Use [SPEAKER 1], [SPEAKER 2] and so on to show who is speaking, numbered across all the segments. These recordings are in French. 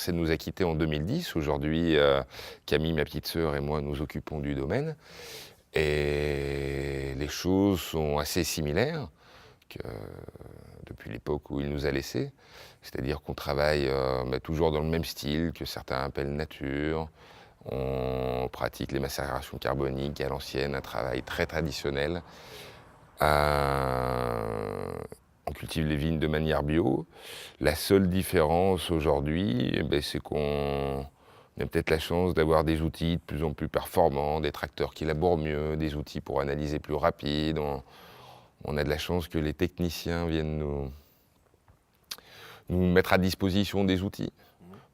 [SPEAKER 1] parcelle nous a quittés en 2010. Aujourd'hui, Camille, ma petite sœur et moi, nous occupons du domaine. Et les choses sont assez similaires que depuis l'époque où il nous a laissés. C'est-à-dire qu'on travaille toujours dans le même style que certains appellent nature. On pratique les macérations carboniques à l'ancienne, un travail très traditionnel. On cultive les vignes de manière bio. La seule différence aujourd'hui, c'est qu'on a peut-être la chance d'avoir des outils de plus en plus performants, des tracteurs qui labourent mieux, des outils pour analyser plus rapide. On a de la chance que les techniciens viennent nous mettre à disposition des outils.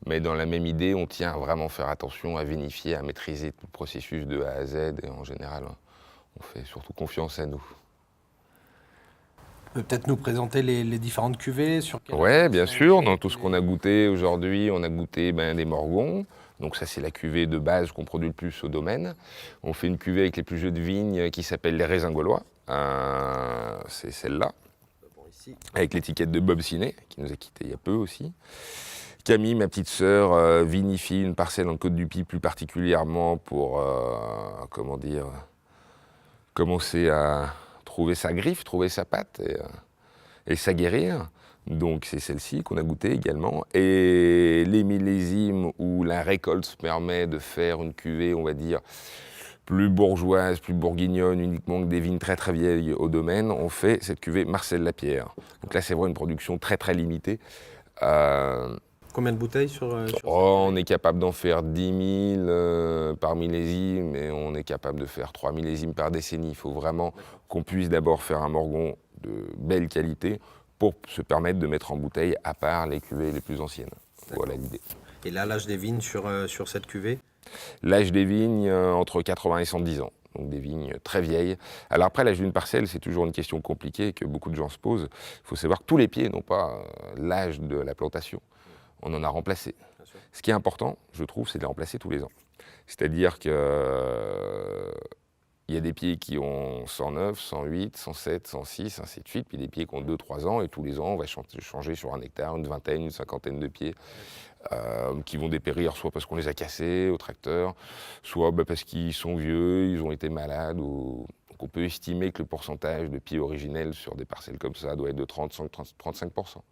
[SPEAKER 1] Mais dans la même idée, on tient à vraiment faire attention à vinifier, à maîtriser tout le processus de A à Z. Et en général, on fait surtout confiance à nous.
[SPEAKER 2] Peut-être nous présenter les différentes cuvées sur
[SPEAKER 1] Oui, bien sûr. Dans tout ce qu'on a goûté aujourd'hui, on a goûté des morgons. Donc ça, c'est la cuvée de base qu'on produit le plus au domaine. On fait une cuvée avec les plus jeunes vignes qui s'appelle les raisins gaulois. C'est celle-là. Avec l'étiquette de Bob Siné, qui nous a quittés il y a peu aussi. Camille, ma petite sœur, vinifie une parcelle en Côte-du-Py plus particulièrement pour, commencer à trouver sa griffe, trouver sa patte et s'aguerrir. Donc c'est celle-ci qu'on a goûtée également. Et les millésimes où la récolte permet de faire une cuvée, on va dire, plus bourgeoise, plus bourguignonne, uniquement que des vignes très très vieilles au domaine, on fait cette cuvée Marcel Lapierre. Donc là c'est vraiment une production très très limitée.
[SPEAKER 2] Combien de bouteilles sur
[SPEAKER 1] on est capable d'en faire 10 000 par millésime et on est capable de faire 3 millésimes par décennie. Il faut vraiment qu'on puisse d'abord faire un morgon de belle qualité pour se permettre de mettre en bouteille à part les cuvées les plus anciennes. Voilà l'idée.
[SPEAKER 2] Et là, l'âge des vignes sur cette cuvée?
[SPEAKER 1] L'âge des vignes, entre 80 et 110 ans. Donc des vignes très vieilles. Alors après, l'âge d'une parcelle, c'est toujours une question compliquée que beaucoup de gens se posent. Il faut savoir que tous les pieds n'ont pas l'âge de la plantation. On en a remplacé. Ce qui est important, je trouve, c'est de les remplacer tous les ans. C'est-à-dire qu'il y a des pieds qui ont 109, 108, 107, 106, ainsi de suite, puis des pieds qui ont 2-3 ans, et tous les ans, on va changer sur un hectare une vingtaine, une cinquantaine de pieds qui vont dépérir, soit parce qu'on les a cassés au tracteur, soit parce qu'ils sont vieux, ils ont été malades. Donc on peut estimer que le pourcentage de pieds originels sur des parcelles comme ça doit être de 35%.